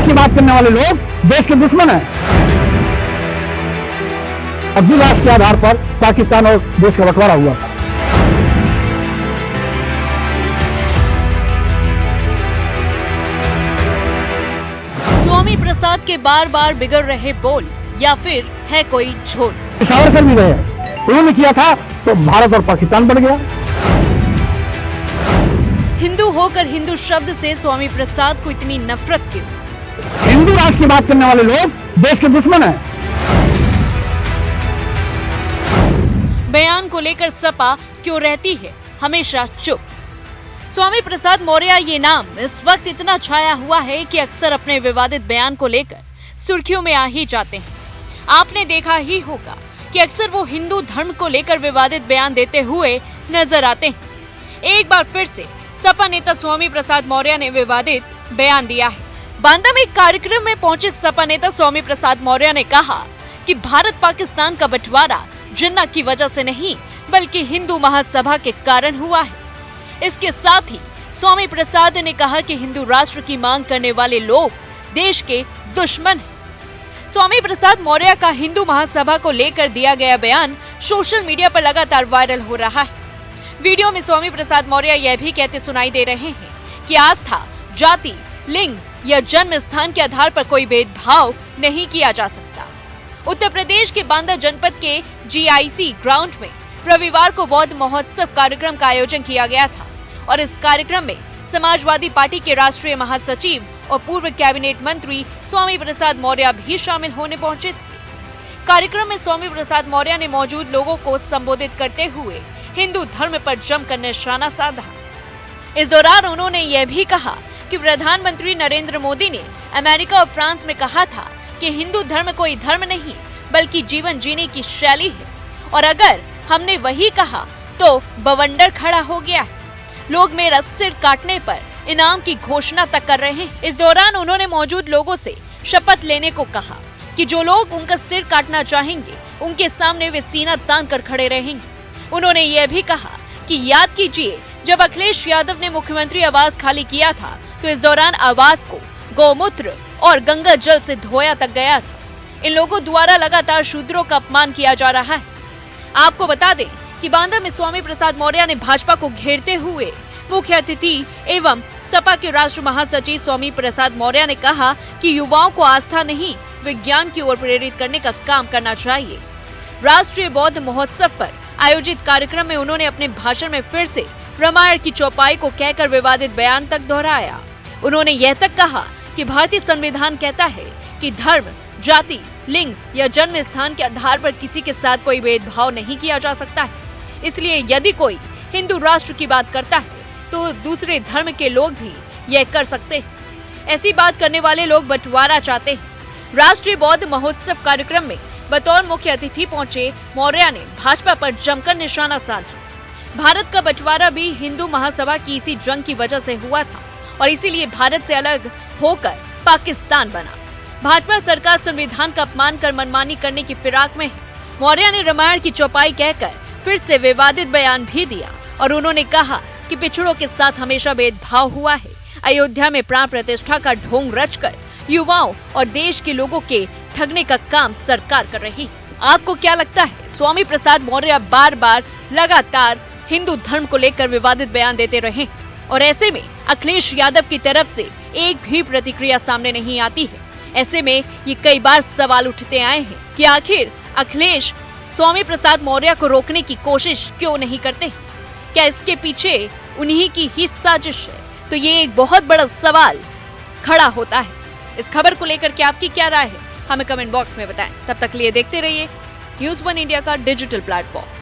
की बात करने वाले लोग देश के दुश्मन हैं। अब राष्ट्र के आधार पर पाकिस्तान और देश का बंटवारा हुआ। स्वामी प्रसाद के बार बार बिगड़ रहे बोल या फिर है कोई झोल। सावरकर भी रहे, उन्होंने किया था तो भारत और पाकिस्तान बन गया। हिंदू होकर हिंदू शब्द से स्वामी प्रसाद को इतनी नफरत क्यों? हिंदू राष्ट्र की बात करने वाले लोग देश के दुश्मन हैं। बयान को लेकर सपा क्यों रहती है हमेशा चुप? स्वामी प्रसाद मौर्य ये नाम इस वक्त इतना छाया हुआ है कि अक्सर अपने विवादित बयान को लेकर सुर्खियों में आ ही जाते हैं। आपने देखा ही होगा कि अक्सर वो हिंदू धर्म को लेकर विवादित बयान देते हुए नजर आते हैं। एक बार फिर से सपा नेता स्वामी प्रसाद मौर्य ने विवादित बयान दिया है। बांदा में एक कार्यक्रम में पहुंचे सपा नेता स्वामी प्रसाद मौर्य ने कहा कि भारत पाकिस्तान का बंटवारा जिन्ना की वजह से नहीं बल्कि हिंदू महासभा के कारण हुआ है। इसके साथ ही स्वामी प्रसाद ने कहा कि हिंदू राष्ट्र की मांग करने वाले लोग देश के दुश्मन हैं। स्वामी प्रसाद मौर्य का हिंदू महासभा को लेकर दिया गया बयान सोशल मीडिया पर लगातार वायरल हो रहा है। वीडियो में स्वामी प्रसाद मौर्य यह भी कहते सुनाई दे रहे हैं कि आस्था, जाति, लिंग या जन्म स्थान के आधार पर कोई भेदभाव नहीं किया जा सकता। उत्तर प्रदेश के बांदा जनपद के GIC ग्राउंड में रविवार को बौद्ध महोत्सव कार्यक्रम का आयोजन किया गया था और इस कार्यक्रम में समाजवादी पार्टी के राष्ट्रीय महासचिव और पूर्व कैबिनेट मंत्री स्वामी प्रसाद मौर्य भी शामिल होने पहुंचे थे। कार्यक्रम में स्वामी प्रसाद मौर्य ने मौजूद लोगों को संबोधित करते हुए हिंदू धर्म पर जमकर निशाना साधा। इस दौरान उन्होंने यह भी कहा कि प्रधानमंत्री नरेंद्र मोदी ने अमेरिका और फ्रांस में कहा था कि हिंदू धर्म कोई धर्म नहीं बल्कि जीवन जीने की शैली है और अगर हमने वही कहा तो बवंडर खड़ा हो गया है। लोग मेरा सिर काटने पर इनाम की घोषणा तक कर रहे हैं। इस दौरान उन्होंने मौजूद लोगों से शपथ लेने को कहा कि जो लोग उनका सिर काटना चाहेंगे उनके सामने वे सीना तान कर खड़े रहेंगे। उन्होंने यह भी कहा कि याद कीजिए जब अखिलेश यादव ने मुख्यमंत्री आवास खाली किया था तो इस दौरान आवास को गौमूत्र और गंगा जल से धोया तक गया था। इन लोगों द्वारा लगातार शूद्रों का अपमान किया जा रहा है। आपको बता दें कि बांदा में स्वामी प्रसाद मौर्य ने भाजपा को घेरते हुए मुख्य अतिथि एवं सपा के राष्ट्र महासचिव स्वामी प्रसाद मौर्य ने कहा कि युवाओं को आस्था नहीं विज्ञान की ओर प्रेरित करने का काम करना चाहिए। राष्ट्रीय बौद्ध महोत्सव पर आयोजित कार्यक्रम में उन्होंने अपने भाषण में फिर से रामायण की चौपाई को कहकर विवादित बयान तक दोहराया। उन्होंने यह तक कहा कि भारतीय संविधान कहता है कि धर्म, जाति, लिंग या जन्म स्थान के आधार पर किसी के साथ कोई भेदभाव नहीं किया जा सकता है। इसलिए यदि कोई हिंदू राष्ट्र की बात करता है तो दूसरे धर्म के लोग भी यह कर सकते हैं। ऐसी बात करने वाले लोग बंटवारा चाहते हैं। राष्ट्रीय बौद्ध महोत्सव कार्यक्रम में बतौर मुख्य अतिथि पहुंचे मौर्य ने भाजपा पर जमकर निशाना साधा। भारत का बंटवारा भी हिंदू महासभा की इसी जंग की वजह से हुआ था और इसीलिए भारत से अलग होकर पाकिस्तान बना। भाजपा सरकार संविधान का अपमान कर मनमानी करने की फिराक में है। मौर्य ने रामायण की चौपाई कहकर फिर से विवादित बयान भी दिया और उन्होंने कहा कि पिछड़ों के साथ हमेशा भेदभाव हुआ है। अयोध्या में प्राण प्रतिष्ठा का ढोंग रचकर युवाओं और देश के लोगों के ठगने का काम सरकार कर रही है। आपको क्या लगता है? स्वामी प्रसाद मौर्य बार बार लगातार हिंदू धर्म को लेकर विवादित बयान देते रहे और ऐसे में अखिलेश यादव की तरफ से एक भी प्रतिक्रिया सामने नहीं आती है। ऐसे में ये कई बार सवाल उठते आए हैं कि आखिर अखिलेश स्वामी प्रसाद मौर्य को रोकने की कोशिश क्यों नहीं करते? क्या इसके पीछे उन्हीं की ही साजिश है? तो ये एक बहुत बड़ा सवाल खड़ा होता है। इस खबर को लेकर के आपकी क्या राय है? हमें कमेंट बॉक्स में बताएं। तब तक लिए देखते रहिए न्यूज़ 1 इंडिया का डिजिटल प्लेटफॉर्म।